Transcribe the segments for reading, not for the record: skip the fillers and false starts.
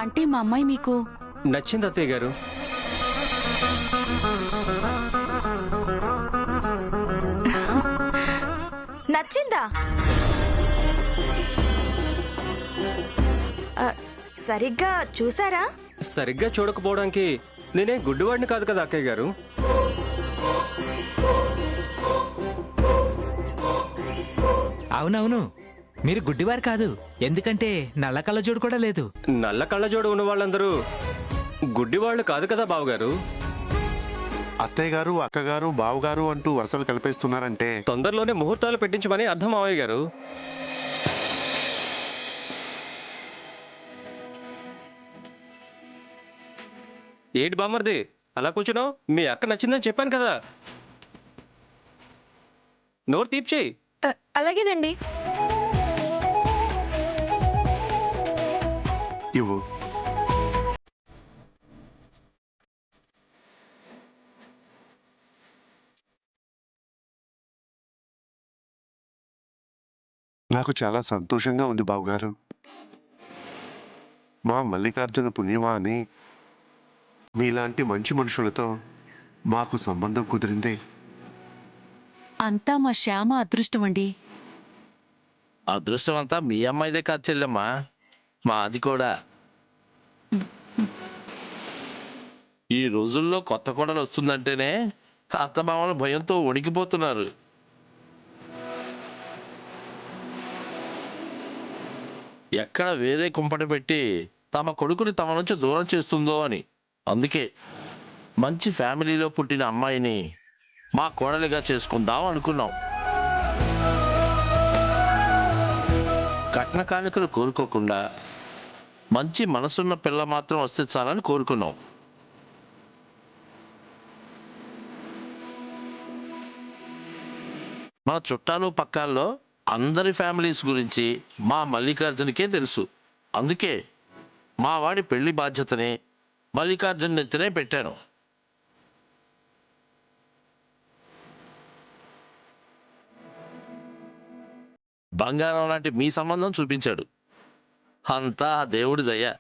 అంటే మా అమ్మాయి మీకు నచ్చింది అత్తయ్య గారు. నచ్చిందా? సరిగ్గా చూసారా? సరిగ్గా చూడకపోవడానికి నేనే గుడ్డివాడిని కాదు కదా అక్కయ్య గారు. అవునవును, మీరు గుడ్డివారు కాదు. ఎందుకంటే నల్ల కళ్ళజోడు కూడా లేదు. నల్ల కళ్ళజోడు ఉన్న వాళ్ళందరూ గుడ్డివాళ్లు కాదు కదా బావగారు. అత్తయ్య గారు, అక్కగారు, బావగారు అంటూ వరుసలు కలిపేస్తున్నారంటే తొందరలోనే ముహూర్తాలు పెట్టించమని అర్థం మావయ్య గారు. ఏంటి బామ్మర్ది అలా కూర్చున్నావు? మీ అక్క నచ్చిందని చెప్పాను కదా, నోరు తీపిచేయి. అలాగేనండి. ఇవ్వు. నాకు చాలా సంతోషంగా ఉంది బావగారు. మా మల్లికార్జున పుణ్యమా అని మీలాంటి మంచి మనుషులతో మాకు సంబంధం కుదిరిందే. అంతా మా శ్యామ అదృష్టం అండి. అదృష్టం అంతా మీ అమ్మాయిదే కాదు చెల్లెమ్మా, మాది కూడా. ఈ రోజుల్లో కొత్త కోడలు వస్తుందంటేనే అత్తమామల భయంతో వణికిపోతున్నారు. ఎక్కడ వేరే కుంపటి పెట్టి తమ కొడుకుని తమ నుంచి దూరం చేస్తుందో అని. అందుకే మంచి ఫ్యామిలీలో పుట్టిన అమ్మాయిని మా కోడలిగా చేసుకుందాం అనుకున్నాం. కట్న కానుకలు కోరుకోకుండా మంచి మనసున్న పిల్ల మాత్రం వస్తే చాలని కోరుకున్నాం. మన చుట్టాలు పక్కాల్లో అందరి ఫ్యామిలీస్ గురించి మా మల్లికార్జునకే తెలుసు. అందుకే మా వాడి పెళ్లి బాధ్యతని మల్లికార్జున నెత్తినే పెట్టాను. బంగారం లాంటి మీ సంబంధం చూపించాడు. అంతా ఆ దేవుడి దయ.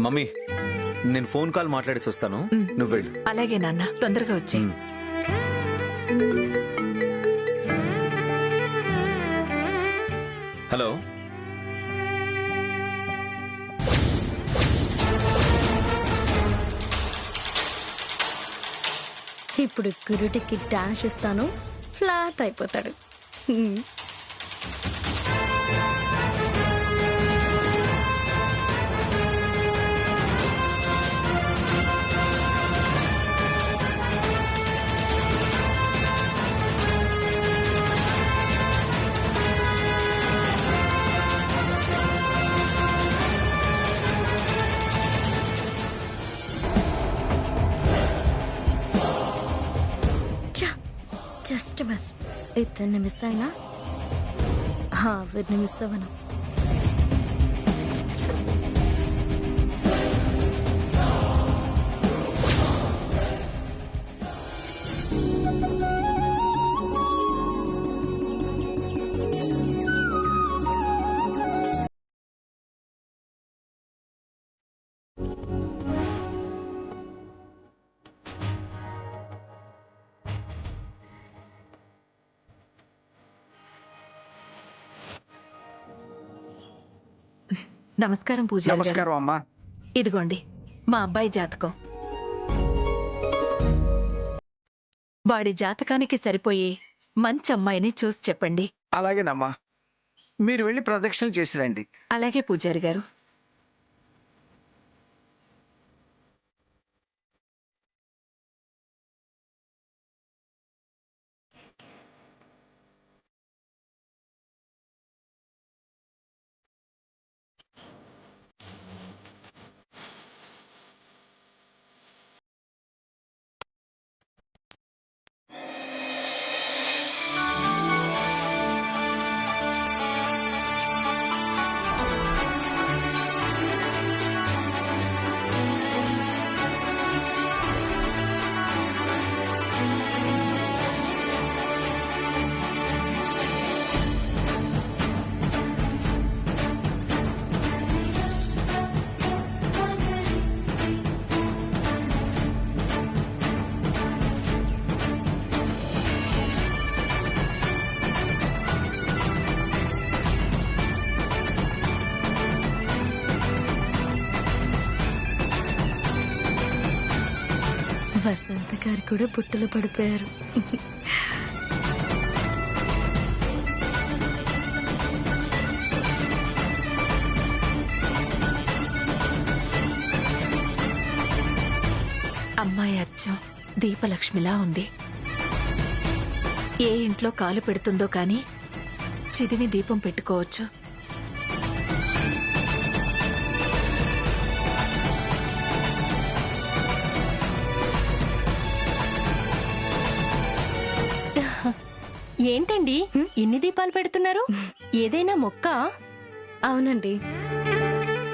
మమ్మీ, నేను ఫోన్ కాల్ మాట్లాడేసి వస్తాను, నువ్వు వెళ్ళు. అలాగే నాన్న, తొందరగా వచ్చి. హలో, ఇప్పుడు గురుటికి డాష్ ఇస్తాను, ఫ్లాట్ అయిపోతాడు. Just miss. ఇతన్ని మిస్ అయినా వీటిని మిస్ అవ్వను. నమస్కారం పూజారి గారు. నమస్కారం అమ్మా. ఇదిగోండి మా అబ్బాయి జాతకం. వాడి జాతకానికి సరిపోయి మంచి అమ్మాయిని చూసి చెప్పండి. అలాగేనమ్మా, మీరు వెళ్ళి ప్రదక్షిణలు చేసి రండి. అలాగే పూజారి గారు. వసంత గారు కూడా బుట్టలో పడిపోయారు. అమ్మాయి అచ్చం దీపలక్ష్మిలా ఉంది. ఏ ఇంట్లో కాలు పెడుతుందో కానీ చిదివి దీపం పెట్టుకోవచ్చు. ఏంటండి ఇన్ని దీపాలు పెడుతున్నారు? ఏదైనా మొక్క? అవునండి,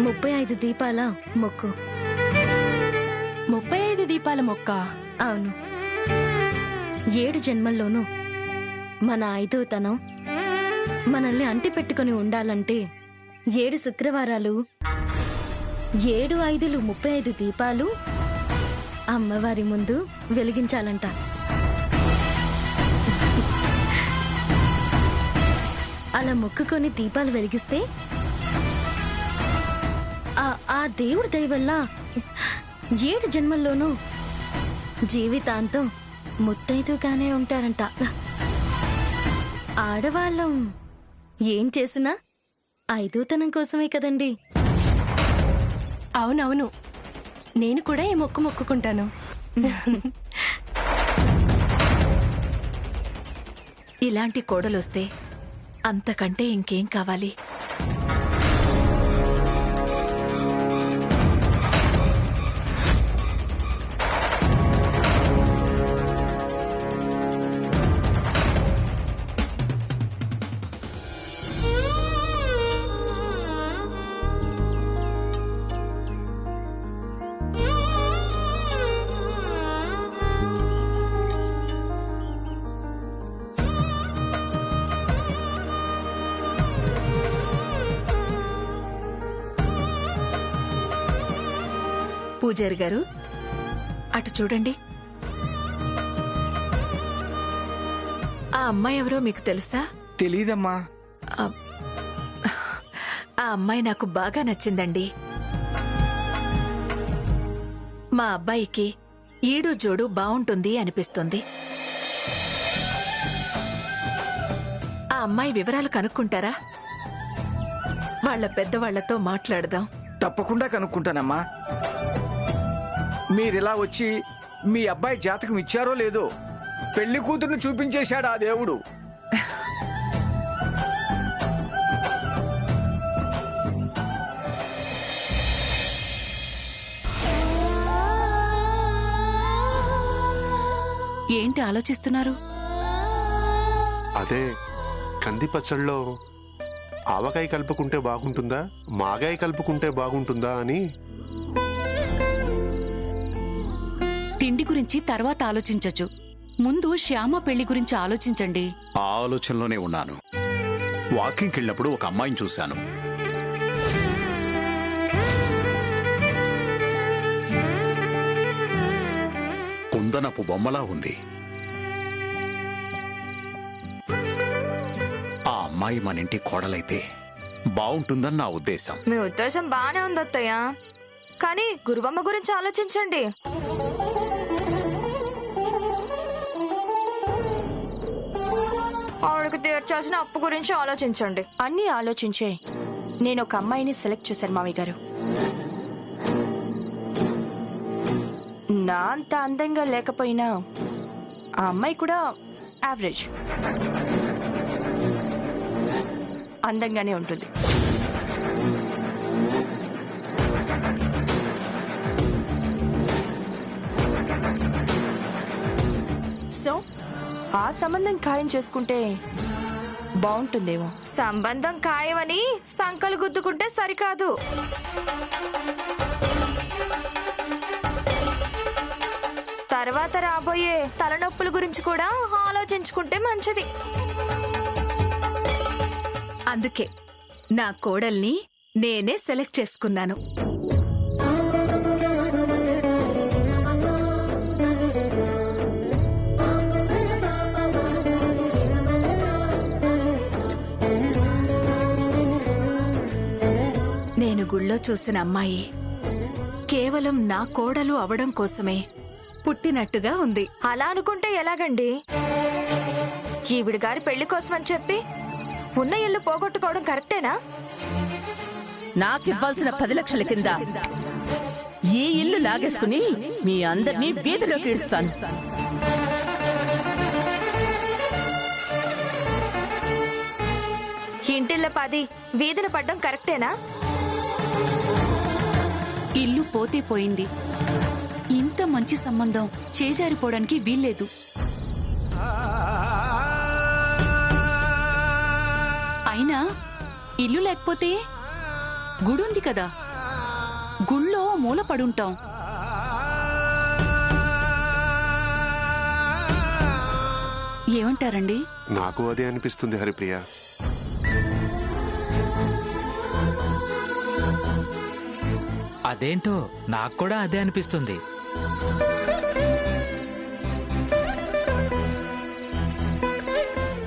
35 దీపాల మొక్కు. 35 దీపాల మొక్క? అవును. 7 జన్మల్లోనూ మన 5వతనం మనల్ని అంటి పెట్టుకుని ఉండాలంటే 7 శుక్రవారాలు 7 5లు 35 దీపాలు అమ్మవారి ముందు వెలిగించాలంట. అలా మొక్కుకొని దీపాలు వెలిగిస్తే ఆ దేవుడి దయ వల్ల 7 జన్మల్లోనూ జీవితాంతం ముత్తైదుగానే ఉంటారంట. ఆడవాళ్ళం ఏం చేసినా 5వతనం కోసమే కదండి. అవునవును, నేను కూడా ఈ మొక్కు మొక్కుకుంటాను. ఇలాంటి కోడలొస్తే అంతకంటే ఇంకేం కావాలి? పూజారి గారు, అటు చూడండి. ఆ అమ్మాయి ఎవరో మీకు తెలుసా? తెలీదమ్మా. ఆ అమ్మాయి నాకు బాగా నచ్చిందండి. మా అబ్బాయికి ఈడు జోడు బావుంటుంది అనిపిస్తుంది. ఆ అమ్మాయి వివరాలు కనుక్కుంటారా? వాళ్ళ పెద్దవాళ్లతో మాట్లాడదాం. తప్పకుండా కనుక్కుంటానమ్మా. మీరిలా వచ్చి మీ అబ్బాయి జాతకం ఇచ్చారో లేదో పెళ్లి కూతుర్ని చూపించేశాడు ఆ దేవుడు. ఏంటి ఆలోచిస్తున్నారు? అదే కంది పచ్చళ్ళలో ఆవకాయ కలుపుకుంటే బాగుంటుందా, మాగాయ కలుపుకుంటే బాగుంటుందా అని. తిండి గురించి తర్వాత ఆలోచించొచ్చు. ముందు శ్యామ పెళ్లి గురించి ఆలోచించండి. ఆ ఆలోచనలోనే ఉన్నాను. వాకింగ్కి వెళ్ళినప్పుడు ఒక అమ్మాయిని చూశాను. కుందనపు బొమ్మలా ఉంది. ఆ అమ్మాయి మన ఇంటి కోడలైతే బావుంటుందని నా ఉద్దేశం. మీ ఉద్దేశం బానే ఉంది అత్తయ్య, కానీ గురువమ్మ గురించి ఆలోచించండి. ఆవిడకి తీర్చాల్సిన అప్పు గురించి ఆలోచించండి. అన్నీ ఆలోచించే నేను ఒక అమ్మాయిని సెలెక్ట్ చేశాను మామయ్య గారు. నా అంత అందంగా లేకపోయినా ఆ అమ్మాయి కూడా యావరేజ్ అందంగానే ఉంటుంది. సో ఆ సంబంధం ఖాయం చేసుకుంటే బాగుంటుందేమో. సంబంధం ఖాయమని సంకలు గుద్దుకుంటే సరికాదు. తర్వాత రాబోయే తలనొప్పుల గురించి కూడా ఆలోచించుకుంటే మంచిది. అందుకే నా కోడల్ని నేనే సెలెక్ట్ చేసుకున్నాను. నేను గుళ్ళో చూసిన అమ్మాయి కేవలం నా కోడలు అవడం కోసమే పుట్టినట్టుగా ఉంది. అలా అనుకుంటే ఎలాగండి? ఈవిడ గారి పెళ్లి కోసం అని చెప్పి ఉన్న ఇల్లు పోగొట్టుకోవడం కరెక్టేనా? నాకివ్వాల్సిన 10 లక్షల కింద ఈ ఇల్లు లాగేసుకుని మీ అందరినీ వీధిలోకి ఇస్తాను. ఇంటిల్ల 10 వీధిన పడ్డం కరెక్టేనా? ఇల్లు పోతే పోయింది. ఇంత మంచి సంబంధం చేజారిపోవడానికి వీల్లేదు. అయినా ఇల్లు లేకపోతే గుడుంది కదా, గుళ్ళో మూల పడుంటాం. ఏమంటారండి? నాకు అదే అనిపిస్తుంది హరిప్రియ. అదేంటో నాకు కూడా అదే అనిపిస్తుంది.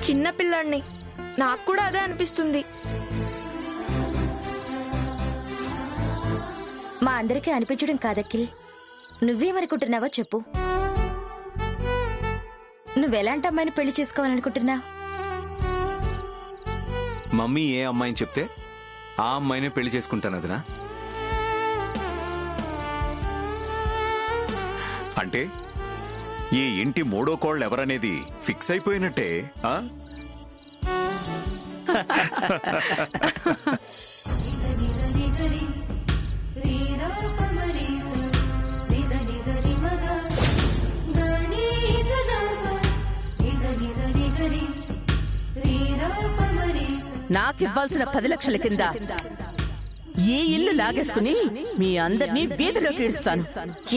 చిన్నపిల్లాడిని, నాకు కూడా అదే అనిపిస్తుంది. మా అందరికీ అనిపించడం కాదక్కిల్, నువ్వేమనుకుంటున్నావో చెప్పు. నువ్వెలాంటి అమ్మాయిని పెళ్లి చేసుకోవాలనుకుంటున్నావు? మమ్మీ ఏ అమ్మాయిని చెప్తే ఆ అమ్మాయినే పెళ్లి చేసుకుంటాను అదనా? అంటే ఈ ఇంటి మూడో కోళ్ళు ఎవరనేది ఫిక్స్ అయిపోయినట్టే. ఆ నాకివ్వాల్సిన 10 లక్షల కింద ఈ ఇల్లు లాగేసుకుని మీ అందరినీ వీధిలోకి ఇస్తాను.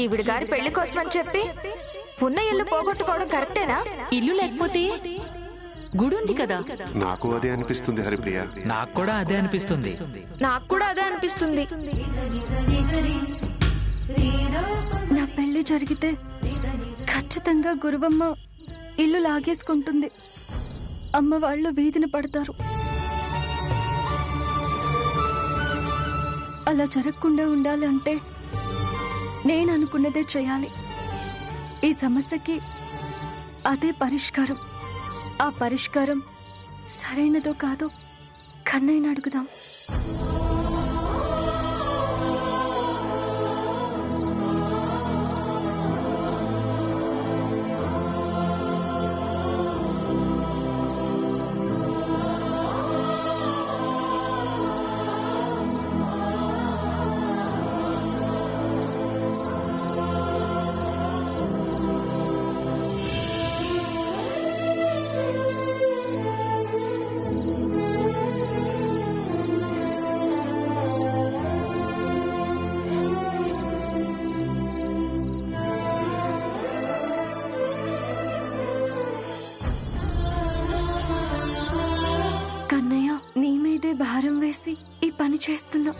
ఈవిడ గారి పెళ్లి కోసం అని చెప్పి ఉన్న ఇల్లు పోగొట్టుకోవడం కరెక్టేనా? ఇల్లు లేకపోతే గుడుంది కదా. నాకు అదే అనిపిస్తుంది హరిప్రియ. నాకు కూడా అదే అనిపిస్తుంది. నాకు కూడా అదే అనిపిస్తుంది. నా పెళ్లి జరిగితే ఖచ్చితంగా గురువమ్మ ఇల్లు లాగేసుకుంటుంది. అమ్మ వాళ్ళు వీధిన పడతారు. అలా జరగకుండా ఉండాలంటే నేను అనుకున్నదే చేయాలి. ఈ సమస్యకి అదే పరిష్కారం. ఆ పరిష్కారం సరైనదో కాదో కన్నయ్యని అడుగుదాం. భారం వేసి ఈ పని చేస్తున్నా.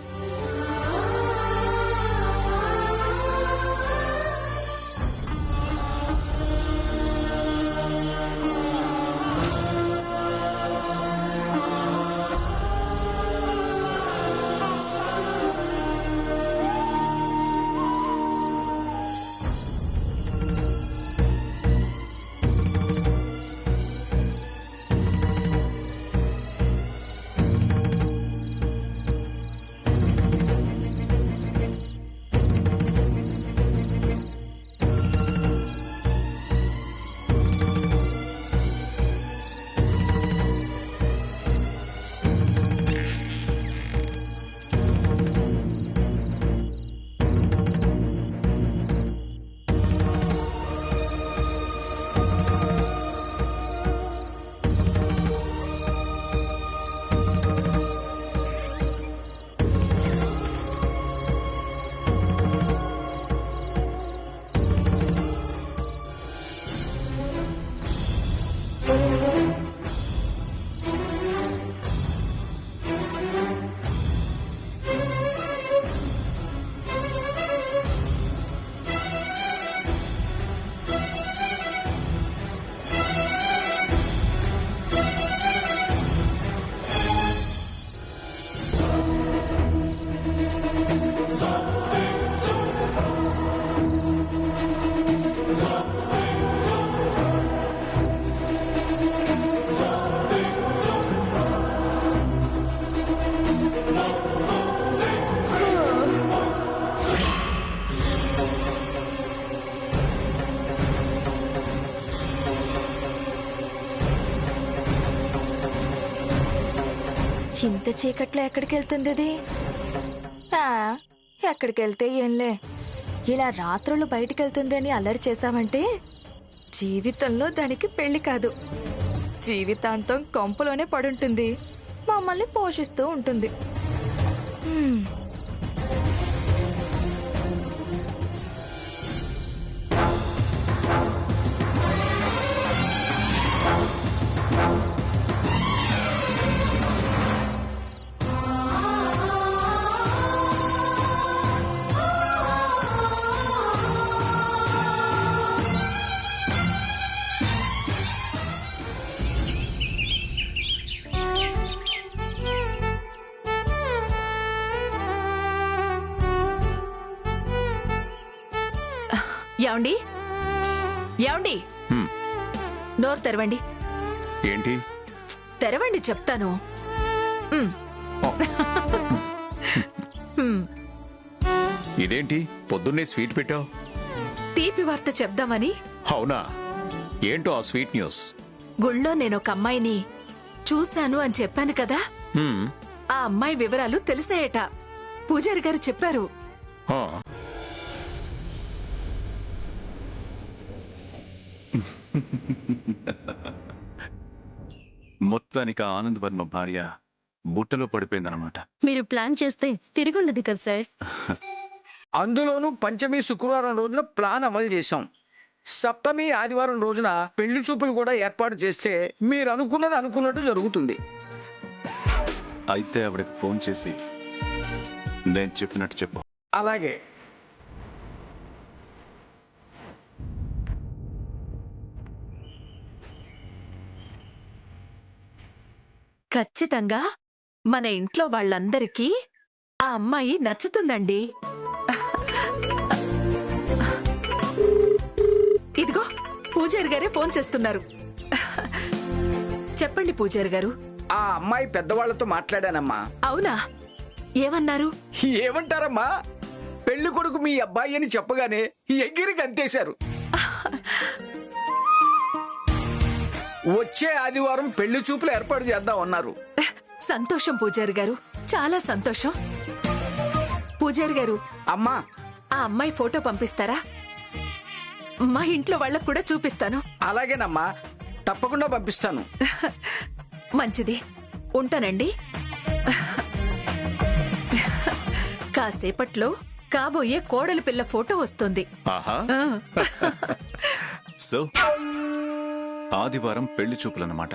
ఇంత చీకట్లో ఎక్కడికి వెళ్తుంది ఇది? ఎక్కడికి వెళ్తే ఏంలే, ఇలా రాత్రులు బయటికి వెళ్తుంది అని అల్లరి చేశామంటే జీవితంలో దానికి పెళ్లి కాదు, జీవితాంతం కొంపలోనే పడుంటుంది, మమ్మల్ని పోషిస్తూ ఉంటుంది. ఏమండి ఏమండి, నోరు తెరవండి. ఏంటి? తెరవండి చెప్తాను. ఇదేంటి పొద్దున్నే స్వీట్ పెట్టావు? తీపి వార్త చెప్దామని. అవునా? ఏంటో ఆ స్వీట్ న్యూస్? గుళ్ళో నేను ఒక అమ్మాయిని చూశాను అని చెప్పాను కదా, ఆ అమ్మాయి వివరాలు తెలిసాయట. పూజారి గారు చెప్పారు. మొత్తానికి ఆనంద్ వర్మ భార్య బుట్టలో పడిపోయిందన్నమాట. మీరు ప్లాన్ చేస్తే తిరుగుండదు కదా సార్. అందులోనూ పంచమి శుక్రవారం రోజున ప్లాన్ అమలు చేశాం. సప్తమి ఆదివారం రోజున పెళ్లి చూపులు కూడా ఏర్పాటు చేస్తే మీరు అనుకున్నది అనుకున్నట్టు జరుగుతుంది. అయితే ఆవిడకి ఫోన్ చేసి నేను చెప్పినట్టు చెప్పు. అలాగే. ఖచ్చితంగా మన ఇంట్లో వాళ్ళందరికీ ఆ అమ్మాయి నచ్చుతుందండి. ఇదిగో పూజారి గారే ఫోన్ చేస్తున్నారు. చెప్పండి పూజారి గారు. ఆ అమ్మాయి పెద్దవాళ్లతో మాట్లాడానమ్మా. అవునా? ఏమన్నారు? ఏమంటారమ్మా, పెళ్లి కొడుకు మీ అబ్బాయి అని చెప్పగానే ఎగిరి గంతేశారు. వచ్చే ఆదివారం పెళ్లి చూపులు ఏర్పాటు చేద్దాం అన్నారు. సంతోషం పూజారి గారు, చాలా సంతోషం. పూజారి గారు, అమ్మా ఆ అమ్మాయి ఫోటో పంపిస్తారా? మా ఇంట్లో వాళ్ళకు కూడా చూపిస్తాను. అలాగేనమ్మా, తప్పకుండా పంపిస్తాను. మంచిది, ఉంటానండి. కాసేపట్లో కాబోయే కోడలి పిల్ల ఫోటో వస్తుంది. సో ఆదివారం పెళ్లి చూపులన్నమాట.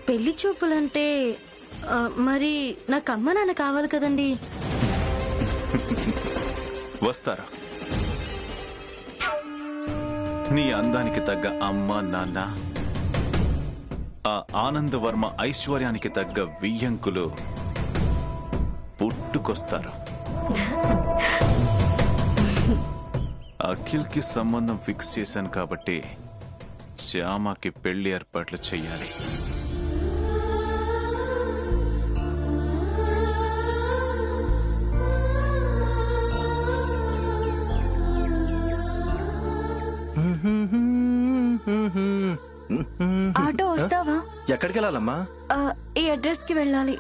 పెళ్లి చూపులంటే మరి నాకు అమ్మ నాన్న కావాలి కదండి. వస్తారా? నీ అందానికి తగ్గ అమ్మ నాన్న, ఆ ఆనంద్ వర్మ ఐశ్వర్యానికి తగ్గ వియ్యంకులు పుట్టుకొస్తారు. అఖిల్ కి సంబంధం ఫిక్స్ చేశాను కాబట్టి శ్యామకి పెళ్లి ఏర్పాట్లు చెయ్యాలి. ఆటో వస్తావా? ఎక్కడికి వెళ్ళాలమ్మా? ఈ అడ్రస్ కి వెళ్ళాలి.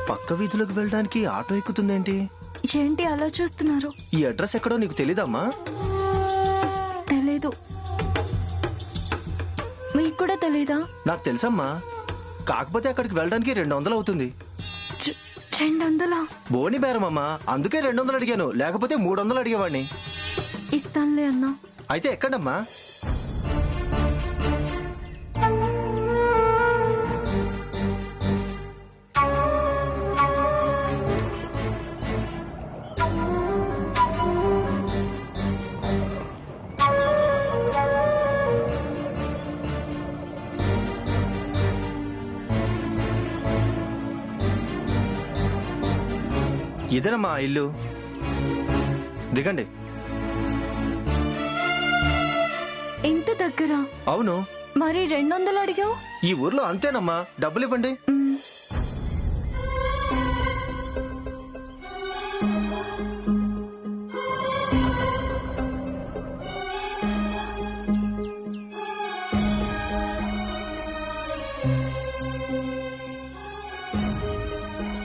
పక్క వీధిలోకి వెళ్ళడానికి ఆటో ఎక్కుతుందేంటి? ఏంటి అలా చూస్తున్నారు? ఈ అడ్రస్ ఎక్కడో నీకు తెలీదమ్మా? తెలీదు. మీకు కూడా తెలీదా? నాకు తెలుసమ్మా, కాకపోతే అక్కడికి వెళ్ళడానికి 200 అవుతుంది. 200? బోని బేరమమ్మా, అందుకే 200 అడిగాను, లేకపోతే 300 అడిగేవాడిని. ఇస్తానులే అన్నా. అయితే ఎక్కడమ్మా? ఇదేనమ్మా ఇల్లు, దిగండి. ఇంత దగ్గర? అవును. మరి 200 అడిగావు? ఈ ఊర్లో అంతేనమ్మా, డబ్బులు ఇవ్వండి.